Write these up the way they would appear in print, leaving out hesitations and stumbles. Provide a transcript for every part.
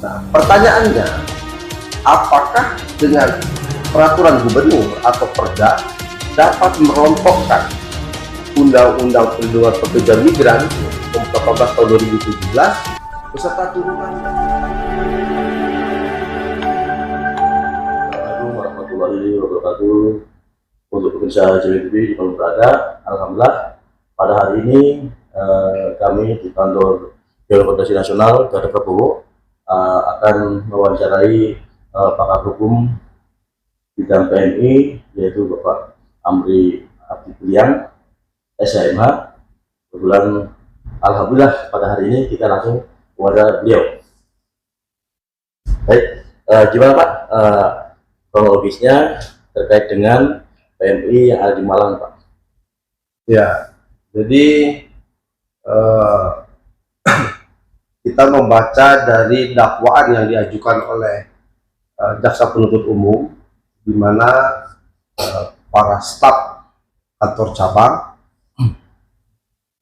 Nah, pertanyaannya, apakah dengan peraturan gubernur atau perda dapat merontokkan Undang-Undang Perlindungan Pekerja Migran Nomor 18 Tahun 2017 beserta turunannya? Assalamualaikum warahmatullahi wabarakatuh. Untuk pemirsa JW TV di mana berada, alhamdulillah pada hari ini kami di kantor Dewan Koordinasi Nasional Garda Prabowo akan mewawancarai pakar hukum bidang PMI, yaitu Bapak Amri Abdi Piliang, SHMH. Kebetulan alhamdulillah pada hari ini kita langsung wawancara beliau. Baik, gimana Pak kronologisnya terkait dengan PMI yang ada di Malang, Pak? Ya, jadi kita membaca dari dakwaan yang diajukan oleh jaksa penuntut umum, di mana para staf kantor cabang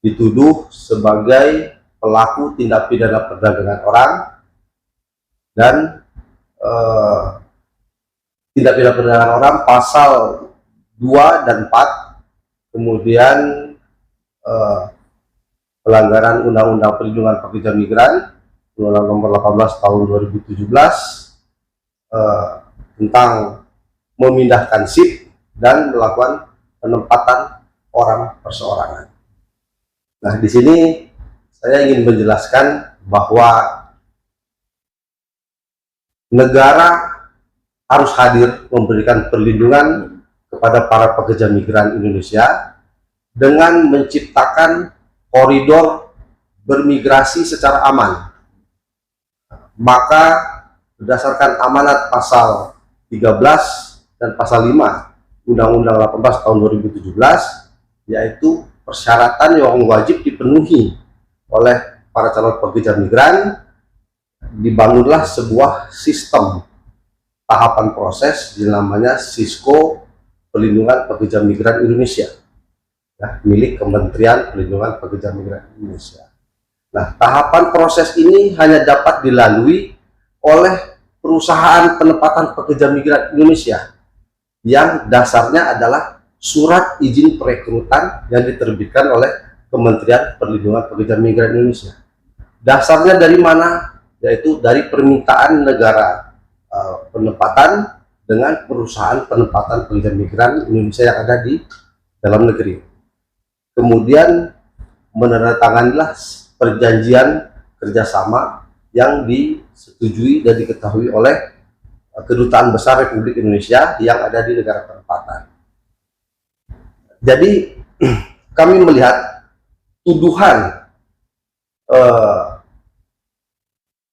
dituduh sebagai pelaku tindak pidana perdagangan orang dan tindak pidana perdagangan orang pasal 2 dan 4, kemudian pelanggaran Undang-Undang Perlindungan Pekerja Migran Undang-Undang Nomor 18 Tahun 2017 tentang memindahkan SIP dan melakukan penempatan orang perseorangan. Nah, di sini saya ingin menjelaskan bahwa negara harus hadir memberikan perlindungan kepada para pekerja migran Indonesia dengan menciptakan koridor bermigrasi secara aman. Maka berdasarkan amanat pasal 13 dan pasal 5 Undang-Undang 18 tahun 2017, yaitu persyaratan yang wajib dipenuhi oleh para calon pekerja migran, dibangunlah sebuah sistem tahapan proses yang namanya Sisko Perlindungan Pekerja Migran Indonesia, milik Kementerian Perlindungan Pekerja Migran Indonesia. Nah, tahapan proses ini hanya dapat dilalui oleh perusahaan penempatan pekerja migran Indonesia yang dasarnya adalah surat izin perekrutan yang diterbitkan oleh Kementerian Perlindungan Pekerja Migran Indonesia. Dasarnya dari mana? Yaitu dari permintaan negara penempatan dengan perusahaan penempatan pekerja migran Indonesia yang ada di dalam negeri. Kemudian menandatanganilah perjanjian kerjasama yang disetujui dan diketahui oleh Kedutaan Besar Republik Indonesia yang ada di negara penempatan. Jadi kami melihat tuduhan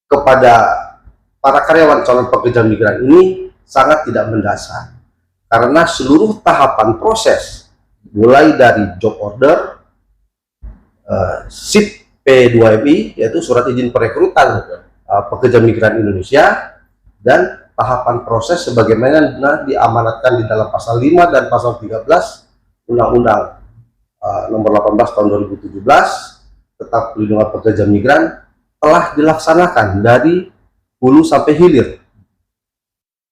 kepada para karyawan calon pekerja migran ini sangat tidak mendasar, karena seluruh tahapan proses mulai dari job order, SIP P2MI, yaitu surat izin perekrutan pekerja migran Indonesia, dan tahapan proses sebagaimana diamanatkan di dalam pasal 5 dan pasal 13 Undang-Undang Nomor 18 Tahun 2017 tentang Perlindungan Pekerja Migran telah dilaksanakan dari hulu sampai hilir.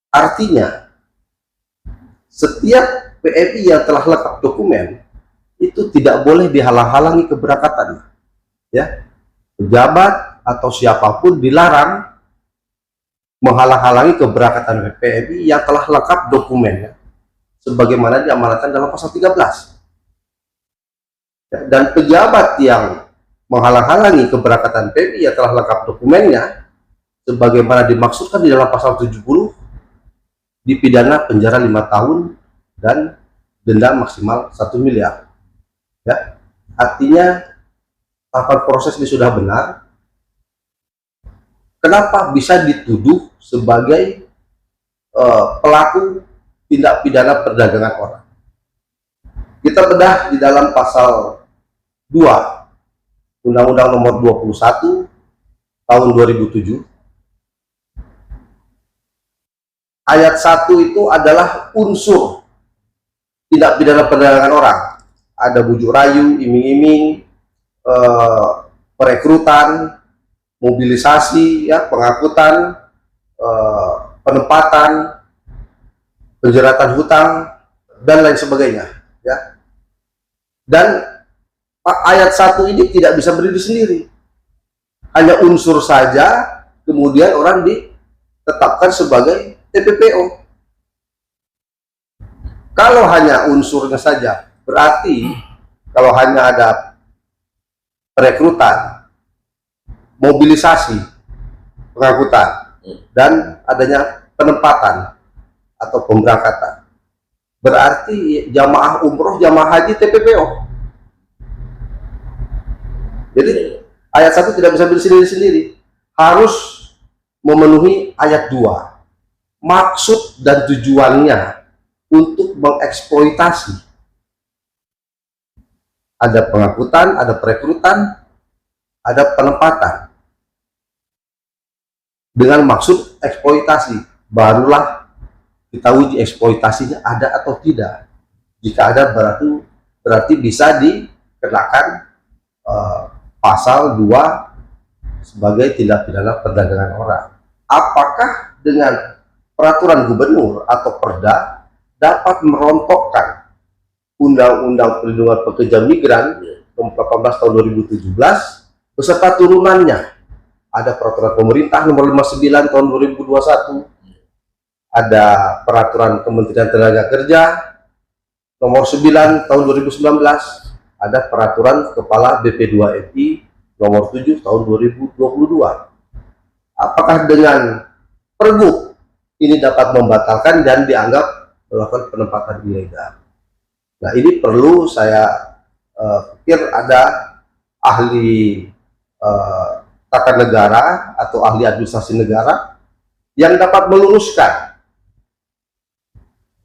Artinya, setiap PMI yang telah lengkap dokumen itu tidak boleh dihalang-halangi keberangkatannya. Ya, pejabat atau siapapun dilarang menghalang-halangi keberangkatan PMI yang telah lengkap dokumennya, sebagaimana diamanatkan dalam pasal 13. Ya, dan pejabat yang menghalang-halangi keberangkatan PMI yang telah lengkap dokumennya, sebagaimana dimaksudkan di dalam pasal 70, dipidana penjara 5 tahun dan denda maksimal 1 miliar. Ya, artinya tahapan proses ini sudah benar. Kenapa bisa dituduh sebagai pelaku tindak pidana perdagangan orang? Kita bedah di dalam pasal 2 Undang-Undang Nomor 21 Tahun 2007. Ayat 1 itu adalah unsur tindak pidana perdagangan orang. Ada bujuk rayu, iming-iming, perekrutan, mobilisasi, ya, pengangkutan, penempatan, penjeratan hutang, dan lain sebagainya, ya. Dan ayat 1 ini tidak bisa berdiri sendiri, hanya unsur saja kemudian orang ditetapkan sebagai TPPO. Kalau hanya unsurnya saja, berarti kalau hanya ada perekrutan, mobilisasi, pengangkutan, dan adanya penempatan atau pemberangkatan, berarti jamaah umroh, jamaah haji TPPO. Jadi ayat 1 tidak bisa berdiri sendiri, harus memenuhi ayat 2. Maksud dan tujuannya untuk mengeksploitasi. Ada pengangkutan, ada perekrutan, ada penempatan. Dengan maksud eksploitasi, barulah kita uji eksploitasinya ada atau tidak. Jika ada, berarti bisa dikenakan pasal 2 sebagai tindak pidana perdagangan orang. Apakah dengan peraturan gubernur atau perda dapat merontokkan Undang-Undang Perlindungan Pekerja Migran nomor 18 tahun 2017 beserta turunannya? Ada peraturan pemerintah nomor 59 tahun 2021, ada peraturan Kementerian Tenaga Kerja nomor 9 tahun 2019, ada peraturan Kepala BP2MI nomor 7 tahun 2022. Apakah dengan pergub ini dapat membatalkan dan dianggap melakukan penempatan ilegal? Nah, ini perlu saya pikir ada ahli tata negara atau ahli administrasi negara yang dapat meluruskan.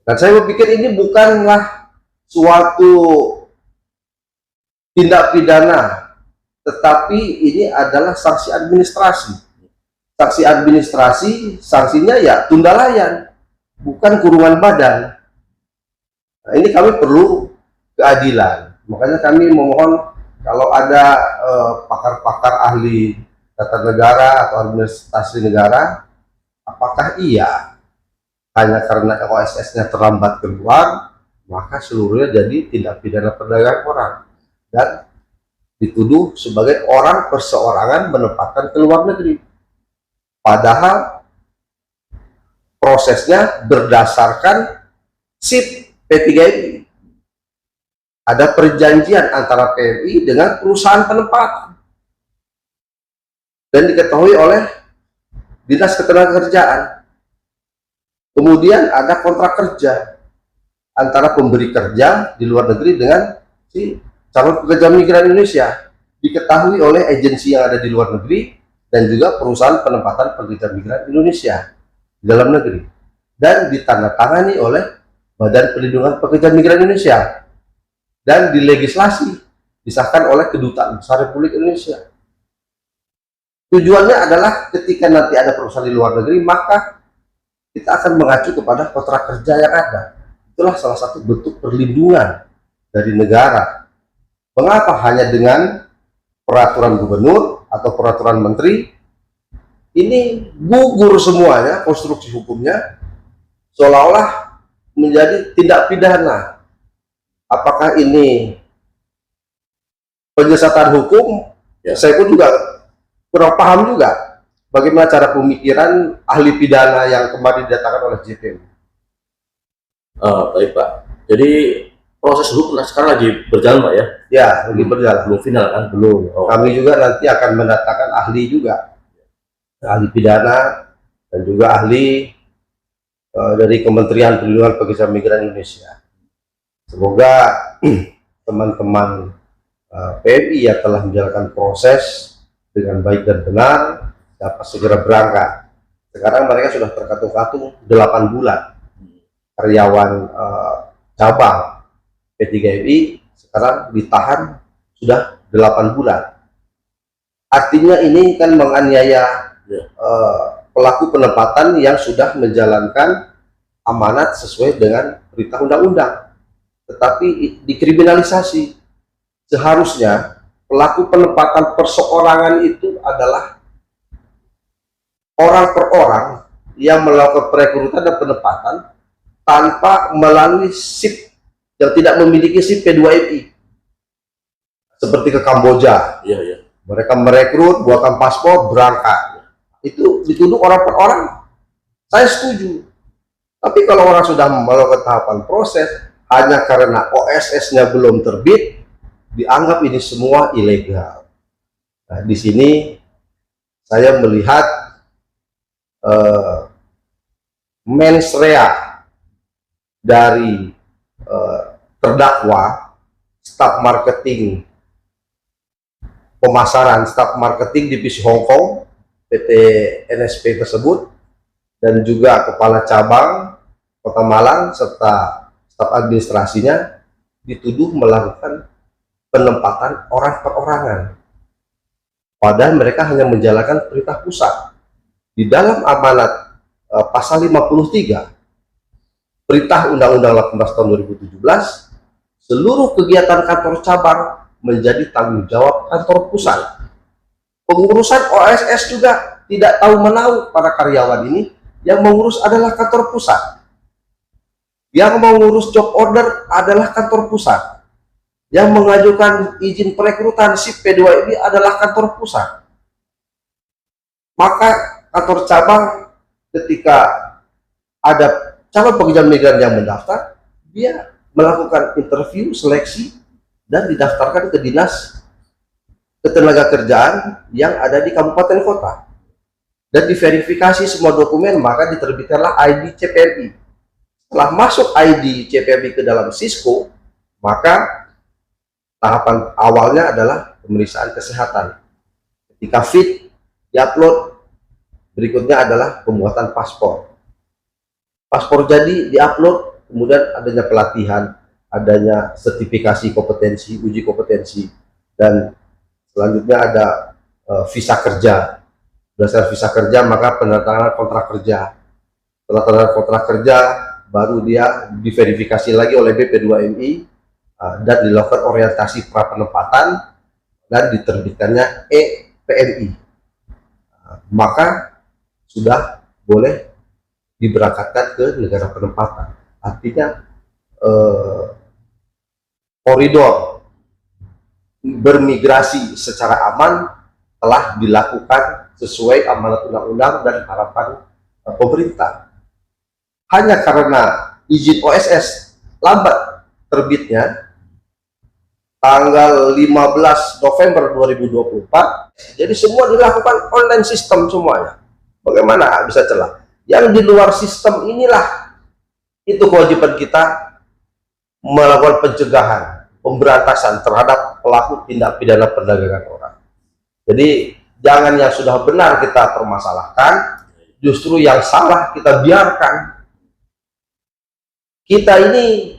Dan saya berpikir ini bukanlah suatu tindak pidana, tetapi ini adalah sanksi administrasi. Sanksi administrasi, sanksinya ya tunda layan, bukan kurungan badan. Nah, ini kami perlu keadilan. Makanya kami memohon kalau ada pakar-pakar ahli tata negara atau administrasi negara, apakah iya hanya karena OSS-nya terlambat keluar, maka seluruhnya jadi tindak pidana perdagangan orang dan dituduh sebagai orang perseorangan menempatkan ke luar negeri. Padahal prosesnya berdasarkan SIP P3MI. Ada perjanjian antara PMI dengan perusahaan penempatan. Dan diketahui oleh Dinas Ketenagakerjaan. Kemudian ada kontrak kerja antara pemberi kerja di luar negeri dengan si calon pekerja migran Indonesia. Diketahui oleh agensi yang ada di luar negeri dan juga perusahaan penempatan pekerja migran Indonesia di dalam negeri, dan ditandatangani oleh Badan Perlindungan Pekerja Migran Indonesia dan dilegislasi disahkan oleh Kedutaan Besar Republik Indonesia. Tujuannya adalah ketika nanti ada perusahaan di luar negeri, maka kita akan mengacu kepada kontrak kerja yang ada. Itulah salah satu bentuk perlindungan dari negara. Mengapa hanya dengan peraturan gubernur atau peraturan menteri ini gugur semuanya konstruksi hukumnya, seolah-olah menjadi tindak pidana? Apakah ini penyesatan hukum? Ya, saya pun juga kurang paham juga bagaimana cara pemikiran ahli pidana yang kemarin didatangkan oleh JPM. Baik Pak, jadi proses hukum sekarang lagi berjalan Pak ya? Ya, lagi berjalan. Belum final kan? Belum. Kami juga nanti akan mendatangkan ahli juga, ahli pidana dan juga ahli dari Kementerian Perlindungan Pekerja Migran Indonesia. Semoga teman-teman PMI yang telah menjalankan proses dengan baik dan benar dapat segera berangkat. Sekarang mereka sudah terkatung-katung 8 bulan. Karyawan cabang P3MI sekarang ditahan sudah 8 bulan. Artinya ini kan menganiaya pelaku penempatan yang sudah menjalankan amanat sesuai dengan perintah undang-undang, tetapi dikriminalisasi. Seharusnya pelaku penempatan perseorangan itu adalah orang per orang yang melakukan perekrutan dan penempatan tanpa melalui SIP yang tidak memiliki SIP P2MI. Seperti ke Kamboja, Iya, iya. mereka merekrut, buatkan paspor, berangkat. Itu dituduh orang per orang. Saya setuju. Tapi kalau orang sudah melakukan tahapan proses, hanya karena OSS-nya belum terbit, dianggap ini semua ilegal. Nah, di sini saya melihat mens rea dari terdakwa, staf marketing pemasaran, staf marketing divisi Hong Kong PT NSP tersebut, dan juga kepala cabang Kota Malang serta staf administrasinya dituduh melakukan penempatan orang perorangan, padahal mereka hanya menjalankan perintah pusat. Di dalam amanat pasal 53 perintah Undang-Undang 18 tahun 2017, seluruh kegiatan kantor cabang menjadi tanggung jawab kantor pusat. Pengurusan OSS juga tidak tahu menahu para karyawan ini, yang mengurus adalah kantor pusat. Yang mengurus job order adalah kantor pusat. Yang mengajukan izin perekrutan SIP P2MI adalah kantor pusat. Maka kantor cabang ketika ada calon pekerja migran yang mendaftar, dia melakukan interview, seleksi, dan didaftarkan ke dinas ketenagakerjaan yang ada di kabupaten kota, dan diverifikasi semua dokumen, maka diterbitkanlah ID CPMI. Setelah masuk ID CPMI ke dalam Cisco, maka tahapan awalnya adalah pemeriksaan kesehatan. Ketika fit, diupload, berikutnya adalah pembuatan paspor. Paspor jadi diupload, kemudian adanya pelatihan, adanya sertifikasi kompetensi, uji kompetensi, dan selanjutnya ada visa kerja. Berdasarkan visa kerja maka penandatanganan kontrak kerja. Setelah tanda kontrak kerja baru dia diverifikasi lagi oleh BP2MI dan dilakukan orientasi pra penempatan dan diterbitkannya EPMI. Maka sudah boleh diberangkatkan ke negara penempatan. Artinya koridor bermigrasi secara aman telah dilakukan sesuai amanat undang-undang dan harapan pemerintah. Hanya karena izin OSS lambat terbitnya tanggal 15 November 2024, jadi semua dilakukan online sistem semuanya. Bagaimana bisa celah? Yang di luar sistem inilah itu kewajiban kita melakukan pencegahan, pemberantasan terhadap pelaku tindak pidana perdagangan orang. Jadi jangan yang sudah benar kita permasalahkan, justru yang salah kita biarkan. Kita ini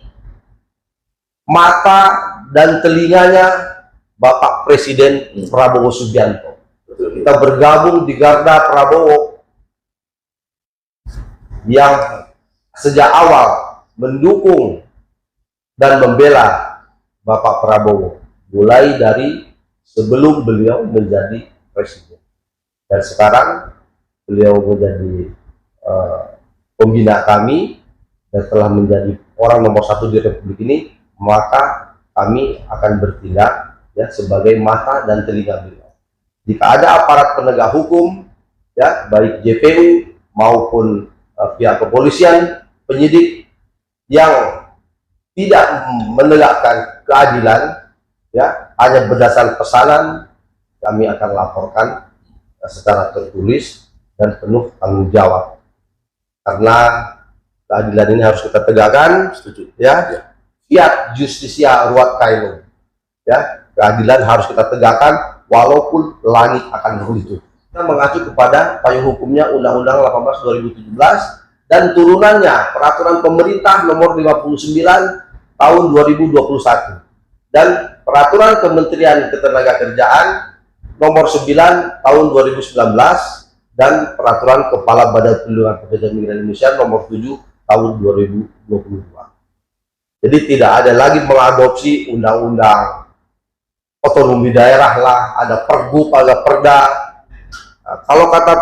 mata dan telinganya Bapak Presiden Prabowo Subianto. Kita bergabung di Garda Prabowo yang sejak awal mendukung dan membela Bapak Prabowo, mulai dari sebelum beliau menjadi presiden, dan sekarang beliau menjadi pembina kami dan telah menjadi orang nomor 1 di Republik ini, maka kami akan bertindak ya sebagai mata dan telinga beliau. Jika ada aparat penegak hukum ya, baik JPU maupun pihak kepolisian, penyidik yang tidak menegakkan keadilan ya, hanya berdasarkan pesanan, kami akan laporkan secara tertulis dan penuh tanggung jawab, karena keadilan ini harus kita tegakkan. Setuju. Ya, fiat justitia ruat caelum, ya, keadilan harus kita tegakkan walaupun langit akan runtuh. Kita mengacu kepada payung hukumnya Undang-Undang 18 2017 dan turunannya Peraturan Pemerintah Nomor 59 Tahun 2021 dan Peraturan Kementerian Ketenagakerjaan Nomor 9 Tahun 2019 dan Peraturan Kepala Badan Perlindungan Pekerja Migran Indonesia Nomor 7 Tahun 2022. Jadi tidak ada lagi mengadopsi undang-undang otonomi daerah lah, ada pergub, ada perda. Nah, kalau kata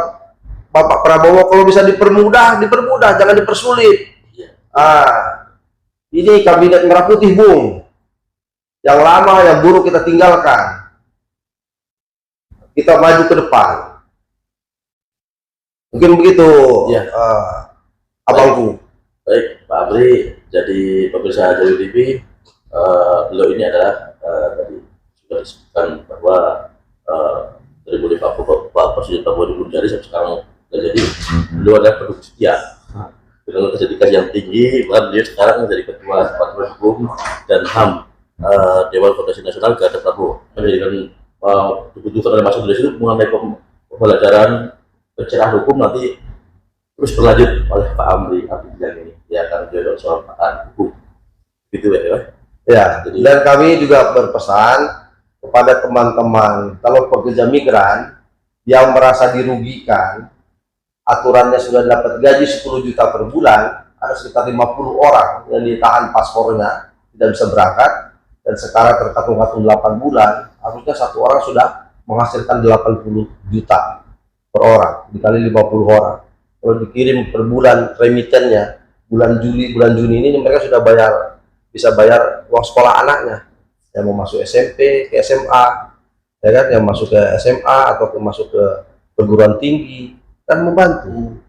Bapak Prabowo kalau bisa dipermudah, jangan dipersulit. Ini kabinet merah putih, Bung. Yang lama, yang buruk kita tinggalkan. Kita maju ke depan. Mungkin begitu, Ya. abangku. Baik, Pak Abri, jadi pemirsa Jawi TV, beliau ini adalah tadi sudah disebutkan bahwa dari mulai Pak Presiden Prabowo dulu jadi sampai sekarang jadi beliau adalah pendukung setia dengan dedikasi yang tinggi. Bahkan beliau sekarang menjadi ketua Departemen Hukum dan HAM Dewan Koordinasi Nasional Garda Prabowo. Menjadikan kebutuhan oleh masuk dari situ mengenai pembelajaran pencerahan hukum nanti terus berlanjut oleh Pak Amri Abidjan ini, dia akan menjadi soal pakar hukum, gitu ya. Ya, dan kami juga berpesan kepada teman-teman kalau pekerja migran yang merasa dirugikan, aturannya sudah dapat gaji 10 juta per bulan, ada sekitar 50 orang yang ditahan paspornya, tidak bisa berangkat, dan sekarang terkatung-katung 8 bulan, harusnya satu orang sudah menghasilkan 80 juta per orang, dikali 50 orang. Kalau dikirim per bulan remitennya, bulan Juli, bulan Juni ini mereka sudah bisa bayar uang sekolah anaknya. Yang mau masuk SMP, ke SMA, ya kan, yang masuk ke SMA atau masuk ke perguruan tinggi, kan membantu.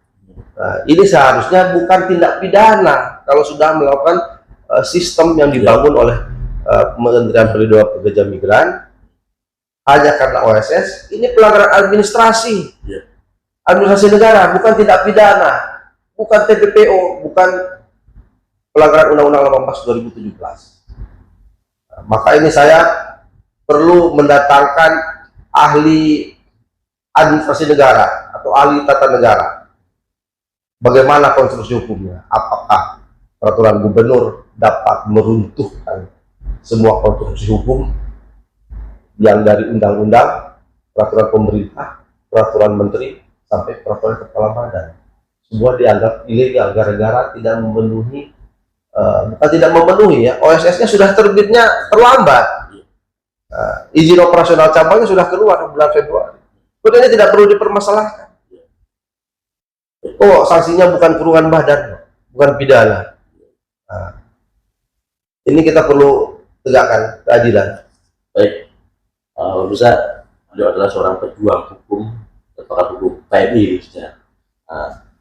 Nah, ini seharusnya bukan tindak pidana kalau sudah melakukan sistem yang dibangun oleh Kementerian Perlindungan Pekerja Migran hanya karena OSS. Ini pelanggaran administrasi. Administrasi negara, bukan tindak pidana, bukan TPPO, bukan pelanggaran Undang-Undang 18 2017. Nah, maka ini saya perlu mendatangkan ahli administrasi negara atau ahli tata negara. Bagaimana konstruksi hukumnya? Apakah peraturan gubernur dapat meruntuhkan semua konstruksi hukum yang dari undang-undang, peraturan pemerintah, peraturan menteri, sampai peraturan kepala badan, semua dianggap ilegal gara-gara tidak memenuhi, bukan tidak memenuhi ya, OSS-nya sudah terbitnya terlambat, izin operasional cabangnya sudah keluar bulan Februari, sebenarnya tidak perlu dipermasalahkan. Oh, sanksinya bukan kurungan badan, bukan pidana. Nah, ini kita perlu tegakkan keadilan. Baik, bisa beliau adalah seorang pejuang hukum, pakar hukum PMI khususnya.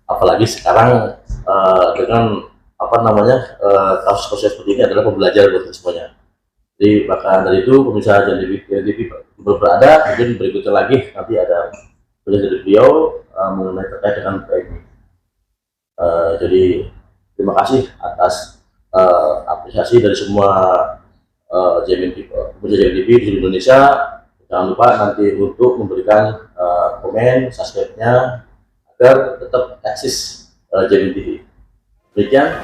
Apalagi sekarang dengan kasus-kasus seperti ini adalah pembelajaran buat semuanya. Jadi maka dari itu pemirsa Jawi TV berada, mungkin berikutnya lagi nanti ada tulisan dari beliau mengenai terkait dengan PMI. Jadi terima kasih atas apresiasi dari semua pemirsa Jawi TV di seluruh Indonesia. Jangan lupa nanti untuk memberikan komen, subscribe-nya agar tetap eksis Jawi TV. Demikian.